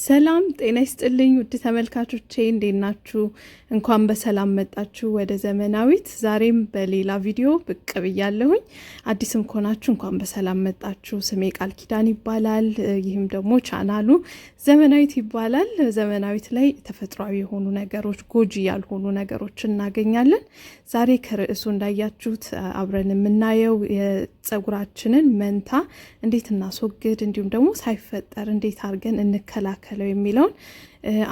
ሰላም ጤና ይስጥልኝ ውድ ተመልካቾቼ እንዴት ናችሁ? እንኳን በሰላም መጣችሁ ወደ ዘመናዊት። ዛሬም በሌላ ቪዲዮ ብቅ ብያለሁኝ። አዲስም ከሆናችሁ እንኳን በሰላም መጣችሁ። ስሜ ቃል ኪዳን ይባላል። ይህም ደግሞ ቻናሉ ዘመናዊት ይባላል። ዘመናዊት ላይ ተፈጥሯዊ የሆኑ ነገሮች፣ ጎጂ ያልሆኑ ነገሮች እናገኛለን። ዛሬ ከርዕሱ እንዳያችሁት አብረን የምናየው የጸጉራችንን መንታ እንዴት እናስወግድ፣ እንዲሁም ደግሞ ሳይፈጠር እንዴት አድርገን እንከላከለው የሚለውን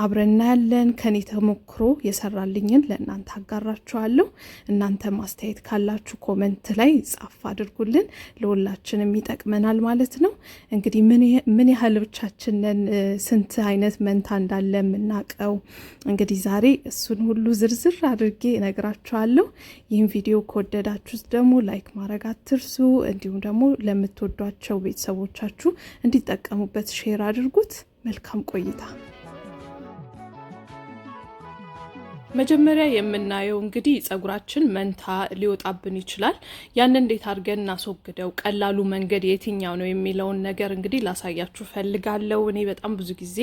አብረን እናያለን። ከኔ ተሞክሮ የሰራልኝን ለእናንተ አጋራችኋለሁ። እናንተ ማስተያየት ካላችሁ ኮሜንት ላይ ጻፍ አድርጉልን፣ ለሁላችንም ይጠቅመናል ማለት ነው። እንግዲህ ምን ያህል ብቻችንን ስንት አይነት መንታ እንዳለ የምናውቀው እንግዲህ ዛሬ እሱን ሁሉ ዝርዝር አድርጌ እነግራችኋለሁ። ይህን ቪዲዮ ከወደዳችሁት ደግሞ ላይክ ማድረግ አትርሱ። እንዲሁም ደግሞ ለምትወዷቸው ቤተሰቦቻችሁ እንዲጠቀሙበት ሼር አድርጉት። መልካም ቆይታ። መጀመሪያ የምናየው እንግዲህ ጸጉራችን መንታ ሊወጣብን ይችላል። ያን እንዴት አድርገን እናስወግደው፣ ቀላሉ መንገድ የትኛው ነው የሚለውን ነገር እንግዲህ ላሳያችሁ ፈልጋለሁ። እኔ በጣም ብዙ ጊዜ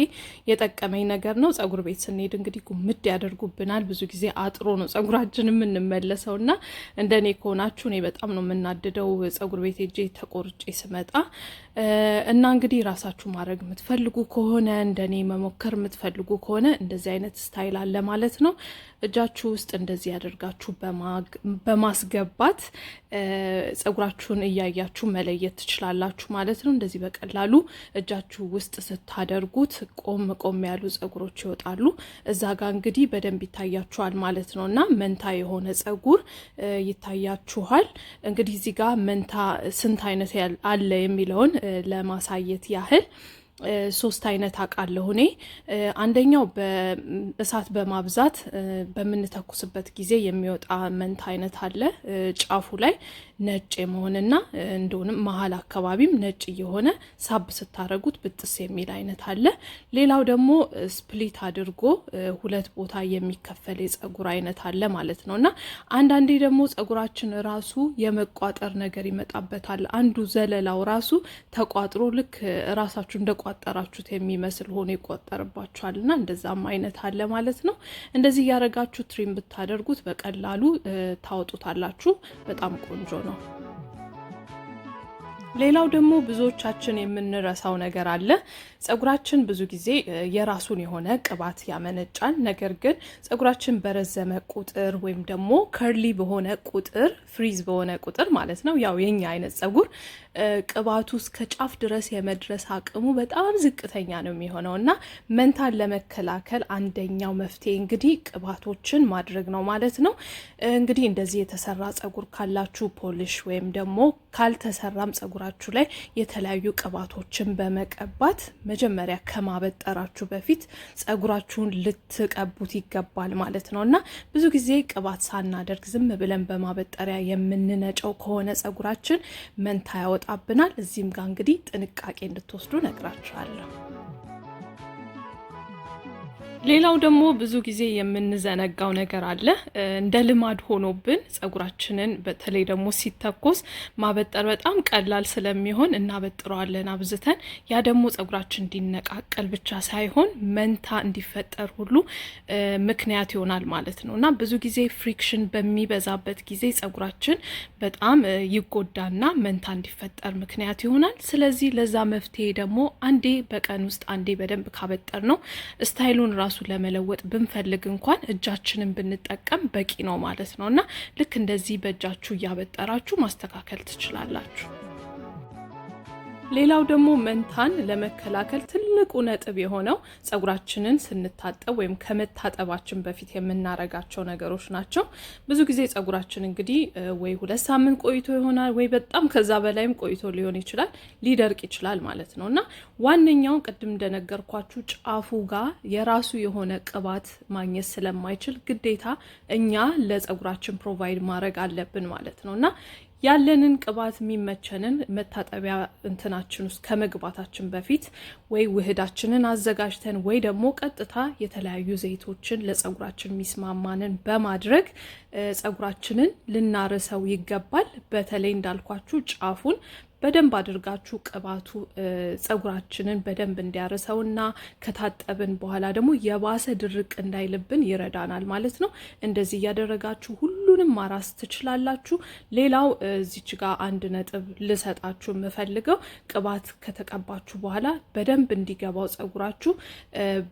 የጠቀመኝ ነገር ነው። ጸጉር ቤት ስንሄድ እንግዲህ ጉምድ ያደርጉብናል። ብዙ ጊዜ አጥሮ ነው ጸጉራችን የምንመለሰውና እንደኔ ከሆናችሁ እኔ በጣም ነው የምናድደው ጸጉር ቤት ሄጄ ተቆርጬ ስመጣ እና እንግዲህ ራሳችሁ ማድረግ የምትፈልጉ ከሆነ እንደኔ መሞከር የምትፈልጉ ከሆነ እንደዚህ አይነት ስታይል አለ ማለት ነው። እጃችሁ ውስጥ እንደዚህ ያደርጋችሁ በማስገባት ጸጉራችሁን እያያችሁ መለየት ትችላላችሁ ማለት ነው። እንደዚህ በቀላሉ እጃችሁ ውስጥ ስታደርጉት ቆም ያሉ ጸጉሮች ይወጣሉ። እዛ ጋር እንግዲህ በደንብ ይታያችኋል ማለት ነውና መንታ የሆነ ጸጉር ይታያችኋል። እንግዲህ እዚህ ጋር መንታ ስንት አይነት አለ የሚለውን ለማሳየት ያህል 3 አይነት አቃለሁ እኔ። አንደኛው በእሳት በማብዛት በምንተኩስበት ጊዜ የሚወጣ መንታ አይነት አለ። ጫፉ ላይ ነጭ የመሆንና እንደውንም መሀል አካባቢም ነጭ የሆነ ሳብ ስታረጉት ብጥስ የሚል አይነት አለ። ሌላው ደግሞ ስፕሊት አድርጎ 2 ቦታ የሚከፈል የጸጉር አይነት አለ ማለት ነውና አንዳንዴ ደግሞ ጸጉራችን ራሱ የመቋጠር ነገር ይመጣበታል። አንዱ ዘለላው ራሱ ተቋጥሮ ልክ ራሳችሁ እንደቋጠራችሁት የሚመስል ሆኖ ይቆጠርባችኋልና እንደዛም አይነት አለ ማለት ነው። እንደዚህ ያረጋችሁ ትሪም ብታደርጉት በቀላሉ ታወጡታላችሁ። በጣም ቆንጆ ነው። ሌላው ደግሞ ብዙዎቻችን የምንረሳው ነገር አለ። ጸጉራችን ብዙ ጊዜ የራሱን የሆነ ቅባት ያመነጫል። ነገር ግን ጸጉራችን በረዘመ ቁጥር ወይም ደግሞ ከርሊ በሆነ ቁጥር፣ ፍሪዝ በሆነ ቁጥር ማለት ነው፣ ያው የኛ አይነት ጸጉር ቅባቱ እስከ ጫፍ ድረስ የመድረስ አቅሙ በጣም ዝቅተኛ ነው የሚሆነውና መንታን ለመከላከል አንደኛው መፍትሄ እንግዲህ ቅባቶችን ማድረግ ነው ማለት ነው። እንግዲህ እንደዚህ የተሰራ ጸጉር ካላችሁ ፖሊሽ ወይም ደግሞ ካልተሰራም ጸጉራችሁ ላይ የተለያዩ ቅባቶችን በመቀባት መጀመሪያ ከማበጠራችሁ በፊት ጸጉራችሁን ልትቀቡት ይገባል ማለት ነውና ብዙ ጊዜ ቅባት ሳናደርግ ዝም ብለን በማበጠሪያ የምንነጨው ከሆነ ጸጉራችን መንታ ያወጣብናል። እዚህም ጋር እንግዲህ ጥንቃቄ እንድትወስዱ ነግራችኋለሁ። ሌላው ደግሞ ብዙ ጊዜ የምንዘነጋው ነገር አለ። እንደ ልማድ ሆኖብን ጸጉራችንን በተለይ ደግሞ ሲተኮስ ማበጠር በጣም ቀላል ስለሚሆን እናበጥረዋለን አብዝተን። ያ ደግሞ ጸጉራችን እንዲነቃቀል ብቻ ሳይሆን መንታ እንዲፈጠር ሁሉ ምክንያት ይሆናል ማለት ነውና ብዙ ጊዜ ፍሪክሽን በሚበዛበት ጊዜ ጸጉራችን በጣም ይጎዳና መንታ እንዲፈጠር ምክንያት ይሆናል። ስለዚህ ለዛ መፍትሄ ደግሞ አንዴ በቀን ውስጥ አንዴ በደንብ ካበጠር ነው ስታይሉን ራሱ ለመለወጥ ብንፈልግ እንኳን እጃችንን ብንጠቀም በቂ ነው ማለት ነውና ልክ እንደዚህ በእጃችሁ እያበጠራችሁ ማስተካከል ትችላላችሁ። ሌላው ደግሞ መንታን ለመከላከል ትልቁ ነጥብ የሆነው ጸጉራችንን ስንታጠብ ወይም ከመታጠባችን በፊት የምናረጋቸው ነገሮች ናቸው። ብዙ ጊዜ ጸጉራችን እንግዲህ ወይ 2 ሳምንት ቆይቶ ይሆናል ወይ በጣም ከዛ በላይም ቆይቶ ሊሆን ይችላል፣ ሊደርቅ ይችላል ማለት ነውና ዋነኛው ቅድም እንደነገርኳችሁ ጫፉ ጋር የራሱ የሆነ ቅባት ማግኘት ስለማይችል ግዴታ እኛ ለጸጉራችን ፕሮቫይድ ማድረግ አለብን ማለት ነውና ያለንን ቅባት የሚመቸንን መታጠቢያ እንትናችን ውስጥ ከመግባታችን በፊት ወይ ውህዳችንን አዘጋጅተን ወይ ደግሞ ቀጥታ የተለያዩ ዘይቶችን ለጸጉራችን የሚስማማንን በማድረግ ጸጉራችንን ልናርሰው ይገባል። በተለይ እንዳልኳችሁ ጫፉን በደንብ አድርጋችሁ ቅባቱ ጸጉራችንን በደንብ እንዲያርሰውና ከታጠብን በኋላ ደግሞ የባሰ ድርቅ እንዳይልብን ይረዳናል ማለት ነው። እንደዚህ እያደረጋችሁ ሁሉንም ማራስ ትችላላችሁ። ሌላው እዚች ጋር አንድ ነጥብ ልሰጣችሁ የምፈልገው ቅባት ከተቀባችሁ በኋላ በደንብ እንዲገባው ጸጉራችሁ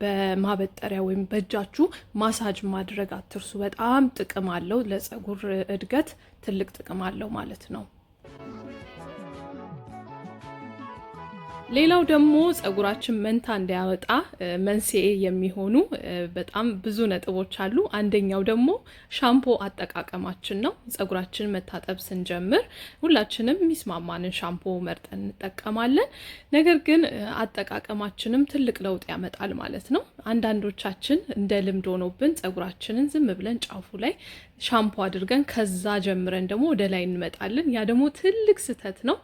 በማበጠሪያ ወይም በእጃችሁ ማሳጅ ማድረግ አትርሱ። በጣም ጥቅም አለው፣ ለጸጉር እድገት ትልቅ ጥቅም አለው ማለት ነው። ሌላው ደግሞ ጸጉራችን መንታ እንዲያወጣ መንስኤ የሚሆኑ በጣም ብዙ ነጥቦች አሉ። አንደኛው ደግሞ ሻምፖ አጠቃቀማችን ነው። ጸጉራችን መታጠብ ስንጀምር ሁላችንም የሚስማማንን ሻምፖ መርጠን እንጠቀማለን። ነገር ግን አጠቃቀማችንም ትልቅ ለውጥ ያመጣል ማለት ነው። አንዳንዶቻችን እንደ ልምድ ሆኖብን ጸጉራችንን ዝም ብለን ጫፉ ላይ ሻምፖ አድርገን ከዛ ጀምረን ደግሞ ወደ ላይ እንመጣለን። ያ ደግሞ ትልቅ ስህተት ነው።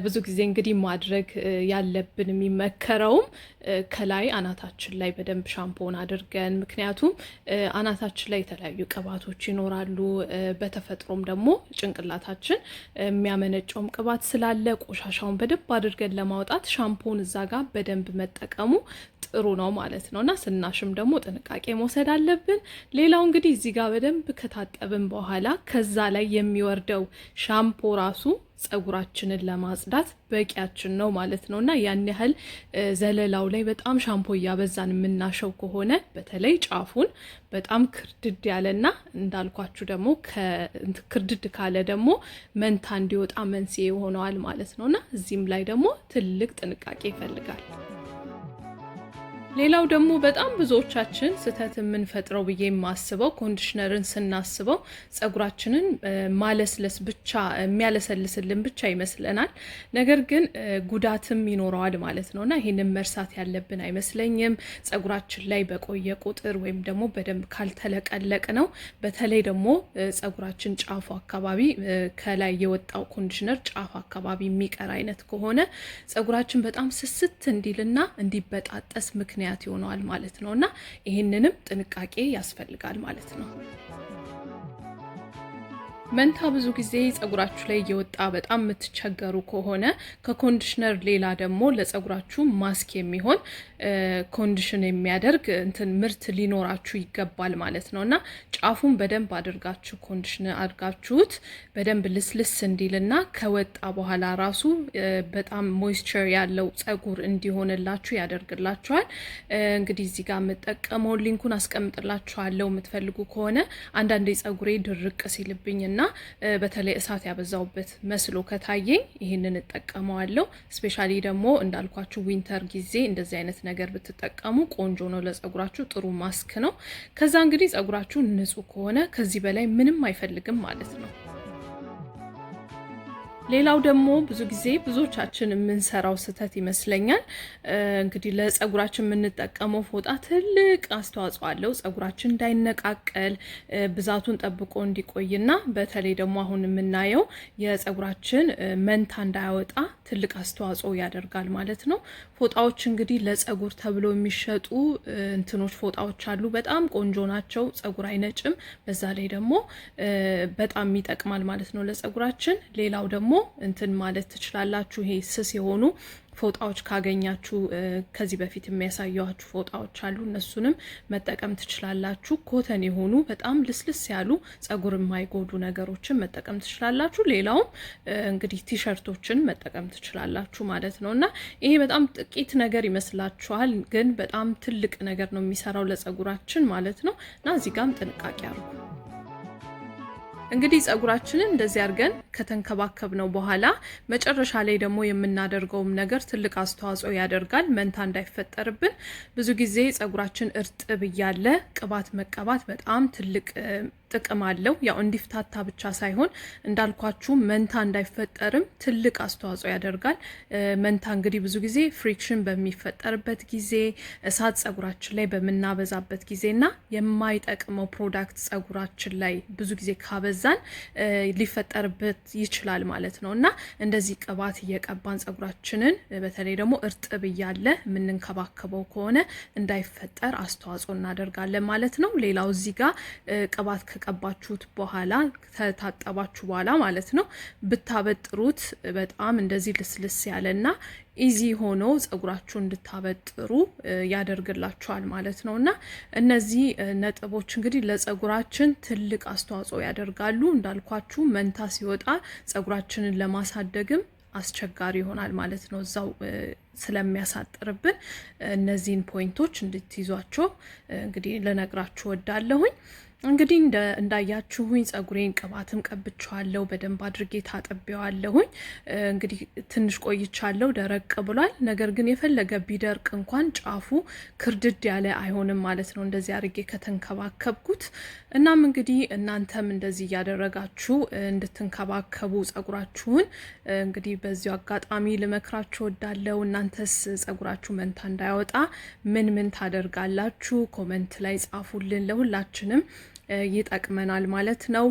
ብዙ ጊዜ እንግዲህ ማድረግ ያለብን የሚመከረውም ከላይ አናታችን ላይ በደንብ ሻምፖን አድርገን፣ ምክንያቱም አናታችን ላይ የተለያዩ ቅባቶች ይኖራሉ። በተፈጥሮም ደግሞ ጭንቅላታችን የሚያመነጨውም ቅባት ስላለ ቆሻሻውን በደንብ አድርገን ለማውጣት ሻምፖን እዛ ጋር በደንብ መጠቀሙ ጥሩ ነው ማለት ነውና ስናሽም ደግሞ ጥንቃቄ መውሰድ አለብን። ሌላው እንግዲህ እዚህ ጋር በደንብ ከታጠብን በኋላ ከዛ ላይ የሚወርደው ሻምፖ ራሱ ጸጉራችንን ለማጽዳት በቂያችን ነው ማለት ነውና ያን ያህል ዘለላው ላይ በጣም ሻምፖ እያበዛን የምናሸው ከሆነ በተለይ ጫፉን በጣም ክርድድ ያለና እንዳልኳችሁ ደግሞ ክርድድ ካለ ደግሞ መንታ እንዲወጣ መንስኤ ሆነዋል ማለት ነውና እዚህም ላይ ደግሞ ትልቅ ጥንቃቄ ይፈልጋል። ሌላው ደግሞ በጣም ብዙዎቻችን ስህተት የምንፈጥረው ብዬ የማስበው ኮንዲሽነርን ስናስበው ጸጉራችንን ማለስለስ ብቻ የሚያለሰልስልን ብቻ ይመስለናል። ነገር ግን ጉዳትም ይኖረዋል ማለት ነውና ይሄንን መርሳት ያለብን አይመስለኝም። ጸጉራችን ላይ በቆየ ቁጥር ወይም ደግሞ በደንብ ካልተለቀለቅ ነው፣ በተለይ ደግሞ ጸጉራችን ጫፉ አካባቢ ከላይ የወጣው ኮንዲሽነር ጫፍ አካባቢ የሚቀር አይነት ከሆነ ጸጉራችን በጣም ስስት እንዲልና እንዲበጣጠስ ምክንያት ይሆናል ማለት ነውና ይሄንንም ጥንቃቄ ያስፈልጋል ማለት ነው። መንታ ብዙ ጊዜ ጸጉራችሁ ላይ እየወጣ በጣም የምትቸገሩ ከሆነ ከኮንዲሽነር ሌላ ደግሞ ለጸጉራችሁ ማስክ የሚሆን ኮንዲሽን የሚያደርግ ምርት ሊኖራችሁ ይገባል ማለት ነውና ጫፉን በደንብ አድርጋችሁ ኮንዲሽን አድርጋችሁት በደንብ ልስልስ እንዲልና ከወጣ በኋላ ራሱ በጣም ሞይስቸር ያለው ጸጉር እንዲሆንላችሁ ያደርግላችኋል። እንግዲህ እዚህ ጋር የምጠቀመው ሊንኩን አስቀምጥላችኋለሁ የምትፈልጉ ከሆነ። አንዳንዴ ጸጉሬ ድርቅ ሲልብኝና በተለይ እሳት ያበዛውበት መስሎ ከታየኝ ይሄንን እጠቀመዋለሁ። ስፔሻሊ ደግሞ እንዳልኳችሁ ዊንተር ጊዜ እንደዚህ አይነት ነገር ብትጠቀሙ ቆንጆ ነው፣ ለጸጉራችሁ ጥሩ ማስክ ነው። ከዛ እንግዲህ ጸጉራችሁ ንጹህ ከሆነ ከዚህ በላይ ምንም አይፈልግም ማለት ነው። ሌላው ደግሞ ብዙ ጊዜ ብዙዎቻችን የምንሰራው ስህተት ይመስለኛል እንግዲህ ለጸጉራችን የምንጠቀመው ፎጣ ትልቅ አስተዋጽኦ አለው። ጸጉራችን እንዳይነቃቀል ብዛቱን ጠብቆ እንዲቆይና በተለይ ደግሞ አሁን የምናየው የጸጉራችን መንታ እንዳያወጣ ትልቅ አስተዋጽኦ ያደርጋል ማለት ነው። ፎጣዎች እንግዲህ ለጸጉር ተብሎ የሚሸጡ ፎጣዎች አሉ። በጣም ቆንጆ ናቸው፣ ጸጉር አይነጭም፣ በዛ ላይ ደግሞ በጣም ይጠቅማል ማለት ነው ለጸጉራችን። ሌላው ደግሞ ማለት ትችላላችሁ፣ ይሄ ስስ የሆኑ ፎጣዎች ካገኛችሁ ከዚህ በፊት የሚያሳያችሁ ፎጣዎች አሉ፣ እነሱንም መጠቀም ትችላላችሁ። ኮተን የሆኑ በጣም ልስልስ ያሉ ጸጉር የማይጎዱ ነገሮችን መጠቀም ትችላላችሁ። ሌላውም እንግዲህ ቲሸርቶችን መጠቀም ትችላላችሁ ማለት ነውና ይሄ በጣም ጥቂት ነገር ይመስላችኋል፣ ግን በጣም ትልቅ ነገር ነው የሚሰራው ለጸጉራችን ማለት ነው። እና እዚህ ጋርም ጥንቃቄ አድርጉ። እንግዲህ ጸጉራችንን እንደዚህ አድርገን ከተንከባከብነው በኋላ መጨረሻ ላይ ደግሞ የምናደርገውም ነገር ትልቅ አስተዋጽኦ ያደርጋል መንታ እንዳይፈጠርብን። ብዙ ጊዜ ጸጉራችን እርጥብ እያለ ቅባት መቀባት በጣም ትልቅ ጥቅም አለው። ያው እንዲፍታታ ብቻ ሳይሆን እንዳልኳችሁ መንታ እንዳይፈጠርም ትልቅ አስተዋጽኦ ያደርጋል። መንታ እንግዲህ ብዙ ጊዜ ፍሪክሽን በሚፈጠርበት ጊዜ እሳት ጸጉራችን ላይ በምናበዛበት ጊዜና የማይጠቅመው ፕሮዳክት ጸጉራችን ላይ ብዙ ጊዜ ካበዛን ሊፈጠርበት ይችላል ማለት ነው እና እንደዚህ ቅባት እየቀባን ጸጉራችንን በተለይ ደግሞ እርጥብ እያለ የምንንከባከበው ከሆነ እንዳይፈጠር አስተዋጽኦ እናደርጋለን ማለት ነው። ሌላው እዚህ ጋር ቅባት ከቀባችሁት በኋላ ከታጠባችሁ በኋላ ማለት ነው ብታበጥሩት በጣም እንደዚህ ልስልስ ያለና ኢዚ ሆኖ ጸጉራችሁ እንድታበጥሩ ያደርግላችኋል ማለት ነውና እነዚህ ነጥቦች እንግዲህ ለጸጉራችን ትልቅ አስተዋጽኦ ያደርጋሉ። እንዳልኳችሁ መንታ ሲወጣ ጸጉራችንን ለማሳደግም አስቸጋሪ ይሆናል ማለት ነው እዛው ስለሚያሳጥርብን እነዚህን ፖይንቶች እንድትይዟቸው እንግዲህ ለነግራችሁ ወዳለሁኝ። እንግዲህ እንዳያችሁኝ ጸጉሬን ቅባትም ቀብቻለሁ በደንብ አድርጌ ታጥቤዋለሁኝ። እንግዲህ ትንሽ ቆይቻለሁ ደረቅ ብሏል። ነገር ግን የፈለገ ቢደርቅ እንኳን ጫፉ ክርድድ ያለ አይሆንም ማለት ነው እንደዚህ አድርጌ ከተንከባከብኩት። እናም እንግዲህ እናንተም እንደዚህ ያደረጋችሁ እንድትንከባከቡ ጸጉራችሁን እንግዲህ በዚሁ አጋጣሚ ልመክራችሁ ወዳለሁ። እናንተስ ጸጉራችሁ መንታ እንዳይወጣ ምን ታደርጋላችሁ? ኮሜንት ላይ ጻፉልን፣ ለሁላችንም ይጠቅመናል ማለት ነው።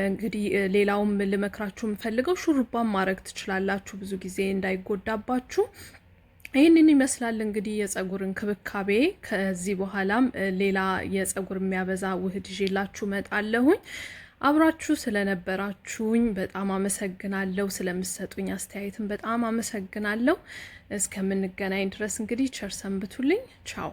እንግዲህ ሌላውም ልመክራችሁ የምፈልገው ሹሩባም ማድረግ ትችላላችሁ ብዙ ጊዜ እንዳይጎዳባችሁ። ይህንን ይመስላል እንግዲህ የጸጉር እንክብካቤ። ከዚህ በኋላም ሌላ የጸጉር የሚያበዛ ውህድ ይዤላችሁ መጣለሁኝ። አብራችሁ ስለነበራችሁኝ በጣም አመሰግናለሁ። ስለምትሰጡኝ አስተያየትም በጣም አመሰግናለሁ። እስከምንገናኝ ድረስ እንግዲህ ቸር ሰንብቱልኝ። ቻው